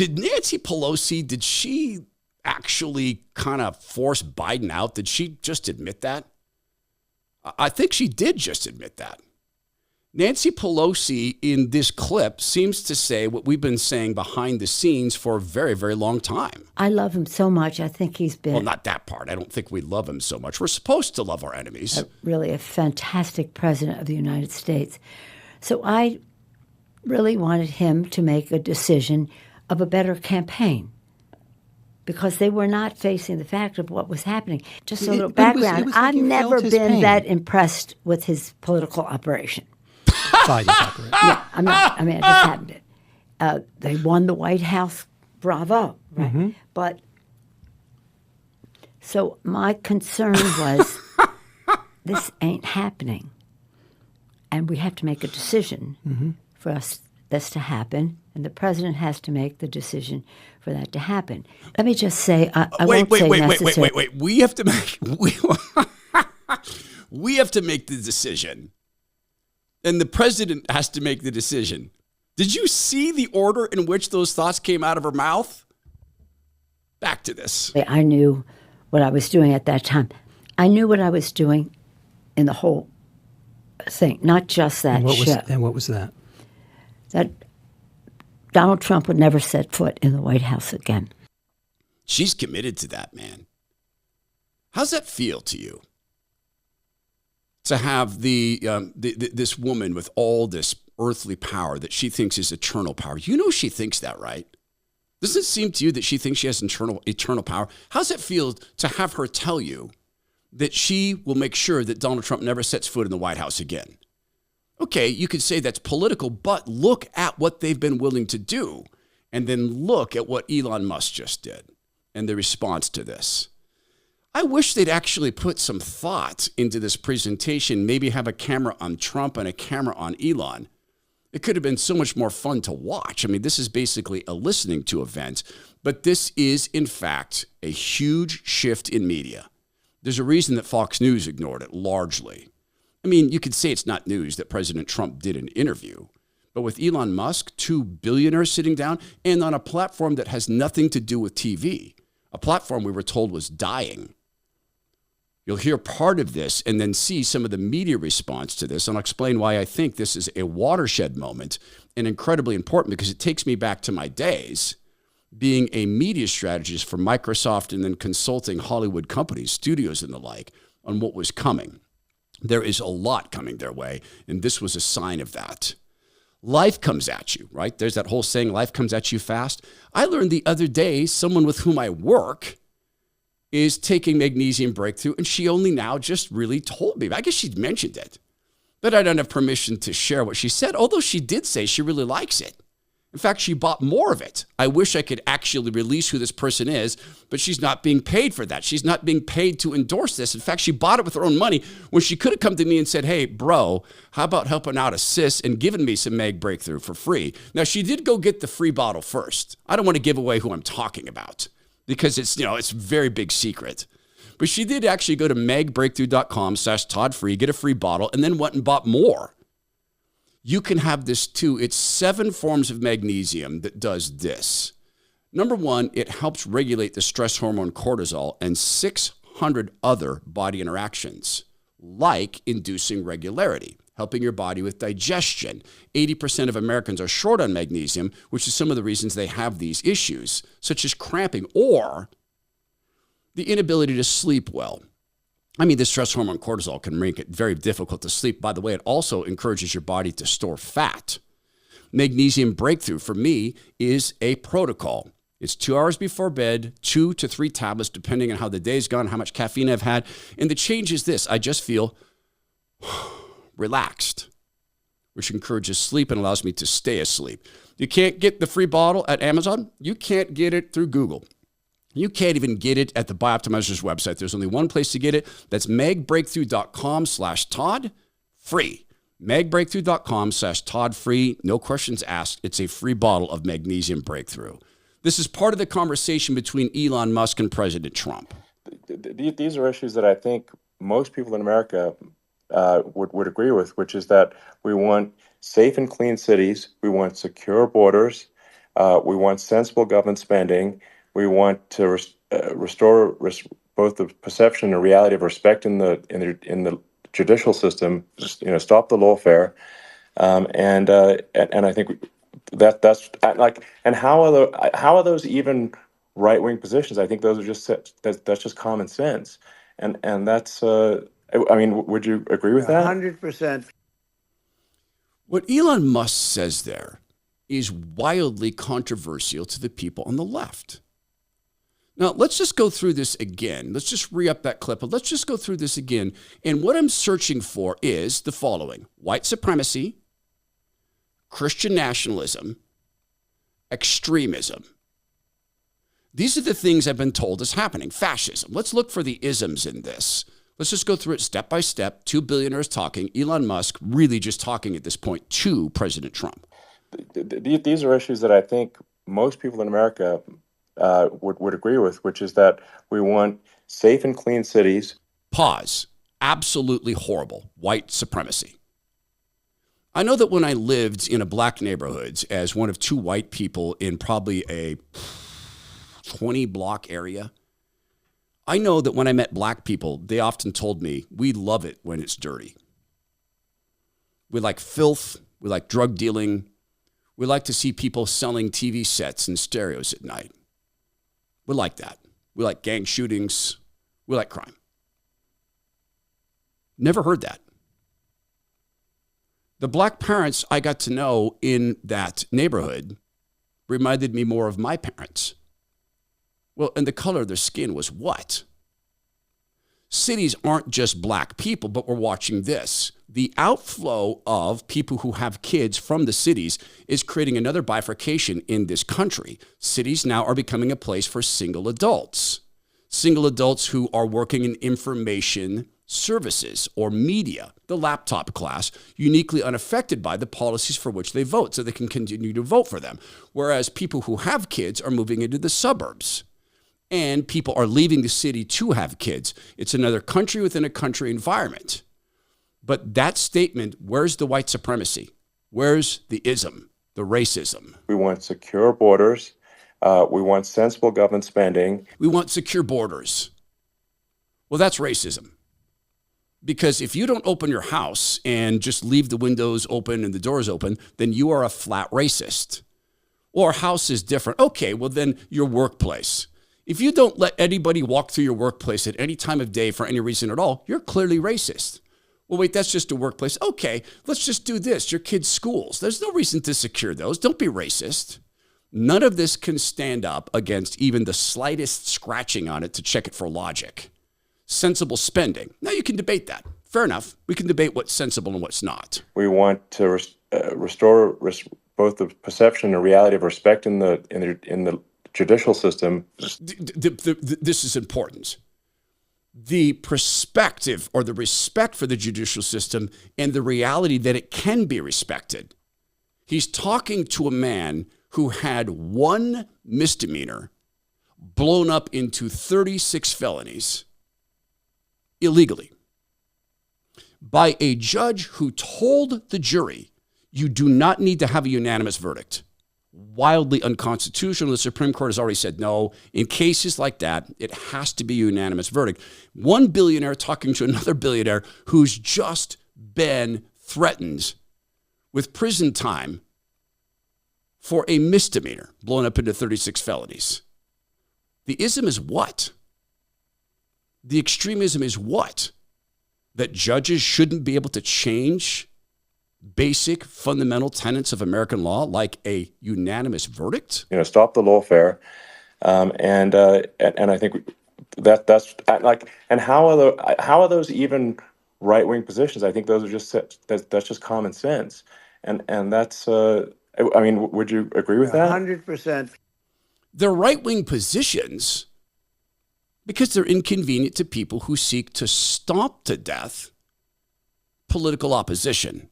Did Nancy Pelosi, did she actually kind of force Biden out? Did she just admit that? I think she did just admit that. Nancy Pelosi in this clip seems to say what we've been saying behind the scenes for a very, very long time. I love him so much. I think he's been... Well, not that part. I don't think we love him so much. We're supposed to love our enemies. Really a fantastic president of the United States. So I really wanted him to make a decision of a better campaign, because they were not facing the fact of what was happening. Just a little background. I've never been that impressed with his political operation. Biden's operation. Yeah, I'm not. I mean, I just happened it. They won the White House. Bravo. Right. Mm-hmm. But so my concern was this ain't happening. And we have to make a decision for this to happen. And the president has to make the decision for that to happen. Let me just say, Wait. We have to make we have to make the decision. And the president has to make the decision. Did you see the order in which those thoughts came out of her mouth? Back to this. I knew what I was doing at that time. I knew what I was doing in the whole thing, not just that show. And what was that? That Donald Trump would never set foot in the White House again. She's committed to that, man. How's that feel to you? To have this woman with all this earthly power that she thinks is eternal power. You know she thinks that, right? Doesn't it seem to you that she thinks she has eternal power? How's it feel to have her tell you that she will make sure that Donald Trump never sets foot in the White House again? Okay, you could say that's political, but look at what they've been willing to do. And then look at what Elon Musk just did and the response to this. I wish they'd actually put some thought into this presentation, maybe have a camera on Trump and a camera on Elon. It could have been so much more fun to watch. I mean, this is basically a listening to event, but this is, in fact, a huge shift in media. There's a reason that Fox News ignored it largely. I mean, you could say it's not news that President Trump did an interview, but with Elon Musk, two billionaires sitting down and on a platform that has nothing to do with TV, a platform we were told was dying. You'll hear part of this and then see some of the media response to this. And I'll explain why I think this is a watershed moment and incredibly important, because it takes me back to my days being a media strategist for Microsoft and then consulting Hollywood companies, studios and the like, on what was coming. There is a lot coming their way, and this was a sign of that. Life comes at you, right? There's that whole saying, life comes at you fast. I learned the other day, someone with whom I work is taking magnesium breakthrough, and she only now just really told me. I guess she'd mentioned it, but I don't have permission to share what she said, although she did say she really likes it. In fact, she bought more of it. I wish I could actually release who this person is, but she's not being paid for that. She's not being paid to endorse this. In fact, she bought it with her own money when she could have come to me and said, hey, bro, how about helping out a sis and giving me some Mag Breakthrough for free? Now, she did go get the free bottle first. I don't want to give away who I'm talking about, because it's a very big secret. But she did actually go to magbreakthrough.com/ToddFree, get a free bottle, and then went and bought more. You can have this too. It's 7 forms of magnesium that does this. Number 1, it helps regulate the stress hormone cortisol and 600 other body interactions, like inducing regularity, helping your body with digestion. 80% of Americans are short on magnesium, which is some of the reasons they have these issues, such as cramping or the inability to sleep well. I mean, the stress hormone cortisol can make it very difficult to sleep. By the way, it also encourages your body to store fat. Magnesium Breakthrough, for me, is a protocol. It's 2 hours before bed, 2 to 3 tablets, depending on how the day's gone, how much caffeine I've had. And the change is this: I just feel relaxed, which encourages sleep and allows me to stay asleep. You can't get the free bottle at Amazon. You can't get it through Google. You can't even get it at the Bioptimizer's website. There's only one place to get it. That's magbreakthrough.com/Todd, free. magbreakthrough.com/Todd, free. No questions asked. It's a free bottle of Magnesium Breakthrough. This is part of the conversation between Elon Musk and President Trump. These are issues that I think most people in America would agree with, which is that we want safe and clean cities. We want secure borders. We want sensible government spending. We want to restore both the perception and reality of respect in the judicial system. Stop the lawfare, and I think that's like. And how are those even right wing positions? I think those are that's just common sense, and that's. I mean, would you agree with that? 100%. What Elon Musk says there is wildly controversial to the people on the left. Now, let's just go through this again. Let's just re-up that clip, but let's just go through this again. And what I'm searching for is the following: white supremacy, Christian nationalism, extremism. These are the things I've been told is happening. Fascism. Let's look for the isms in this. Let's just go through it step by step. Two billionaires talking. Elon Musk really just talking at this point to President Trump. These are issues that I think most people in America would agree with, which is that we want safe and clean cities. Pause. Absolutely horrible. White supremacy. I know that when I lived in a black neighborhood as one of two white people in probably a 20-block area, I know that when I met black people, they often told me, we love it when it's dirty. We like filth. We like drug dealing. We like to see people selling TV sets and stereos at night. We like that. We like gang shootings. We like crime. Never heard that. The black parents I got to know in that neighborhood reminded me more of my parents. Well, and the color of their skin was what? Cities aren't just black people, but we're watching this. The outflow of people who have kids from the cities is creating another bifurcation in this country. Cities now are becoming a place for single adults who are working in information services or media, the laptop class, uniquely unaffected by the policies for which they vote, so they can continue to vote for them. Whereas people who have kids are moving into the suburbs. And people are leaving the city to have kids. It's another country within a country environment. But that statement, where's the white supremacy? Where's the ism, the racism? We want secure borders. We want sensible government spending. We want secure borders. Well, that's racism. Because if you don't open your house and just leave the windows open and the doors open, then you are a flat racist. Or house is different. Okay, well then your workplace. If you don't let anybody walk through your workplace at any time of day for any reason at all, you're clearly racist. Well, wait, that's just a workplace. Okay, let's just do this. Your kids' schools. There's no reason to secure those. Don't be racist. None of this can stand up against even the slightest scratching on it to check it for logic. Sensible spending. Now you can debate that. Fair enough. We can debate what's sensible and what's not. We want to restore both the perception and reality of respect in the judicial system. This is important. The perspective or the respect for the judicial system and the reality that it can be respected. He's talking to a man who had one misdemeanor blown up into 36 felonies illegally by a judge who told the jury, you do not need to have a unanimous verdict. Wildly unconstitutional. The Supreme Court has already said no. In cases like that, it has to be a unanimous verdict. One billionaire talking to another billionaire who's just been threatened with prison time for a misdemeanor blown up into 36 felonies. The ism is what? The extremism is what? That judges shouldn't be able to change basic fundamental tenets of American law, like a unanimous verdict? Stop the lawfare, and I think that's like. And how are those even right wing positions? I think those are that's just common sense, and that's. I mean, would you agree with that? 100%. They're right wing positions because they're inconvenient to people who seek to stomp to death political opposition.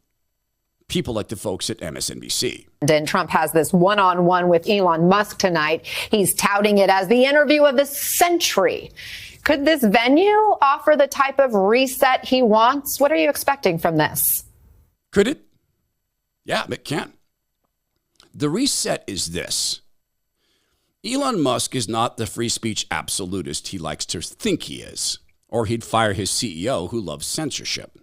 People like the folks at MSNBC. And Trump has this one-on-one with Elon Musk tonight. He's touting it as the interview of the century. Could this venue offer the type of reset he wants? What are you expecting from this? Could it? Yeah, it can. The reset is this. Elon Musk is not the free speech absolutist he likes to think he is, or he'd fire his CEO who loves censorship.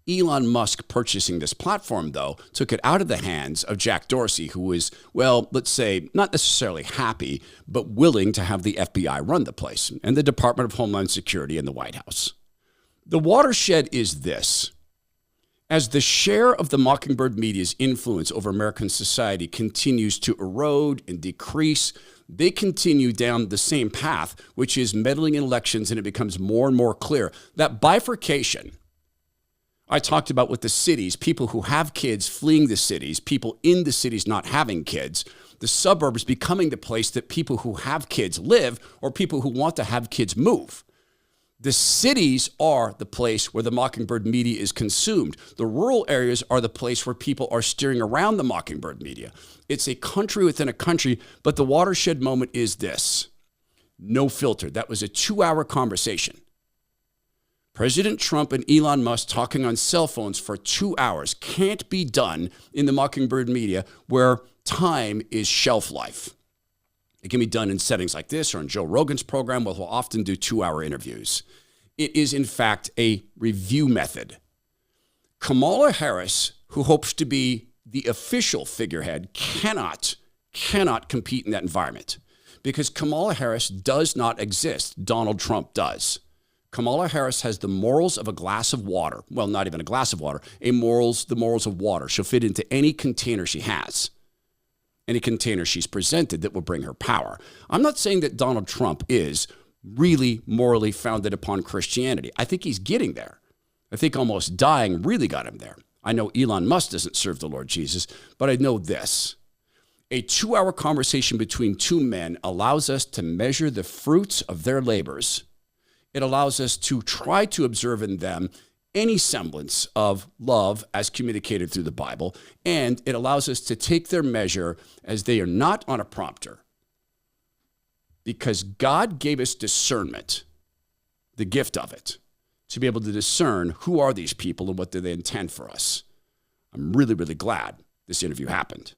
Elon Musk purchasing this platform, though, took it out of the hands of Jack Dorsey, who was, well, let's say, not necessarily happy, but willing to have the FBI run the place, and the Department of Homeland Security and the White House. The watershed is this. As the share of the Mockingbird media's influence over American society continues to erode and decrease, they continue down the same path, which is meddling in elections, and it becomes more and more clear that bifurcation I talked about with the cities, people who have kids fleeing the cities, people in the cities not having kids, the suburbs becoming the place that people who have kids live or people who want to have kids move. The cities are the place where the Mockingbird media is consumed. The rural areas are the place where people are steering around the Mockingbird media. It's a country within a country, but the watershed moment is this. No filter. That was a 2-hour conversation. President Trump and Elon Musk talking on cell phones for 2 hours can't be done in the Mockingbird media where time is shelf life. It can be done in settings like this or on Joe Rogan's program, where he'll often do 2-hour interviews. It is, in fact, a review method. Kamala Harris, who hopes to be the official figurehead, cannot compete in that environment because Kamala Harris does not exist. Donald Trump does. Kamala Harris has the morals of a glass of water. Well, not even a glass of water, the morals of water. She'll fit into any container she has, any container she's presented that will bring her power. I'm not saying that Donald Trump is really morally founded upon Christianity. I think he's getting there. I think almost dying really got him there. I know Elon Musk doesn't serve the Lord Jesus, but I know this. A 2-hour conversation between two men allows us to measure the fruits of their labors. It allows us to try to observe in them any semblance of love as communicated through the Bible, and it allows us to take their measure as they are not on a prompter. Because God gave us discernment, the gift of it, to be able to discern who are these people and what do they intend for us. I'm really, really glad this interview happened.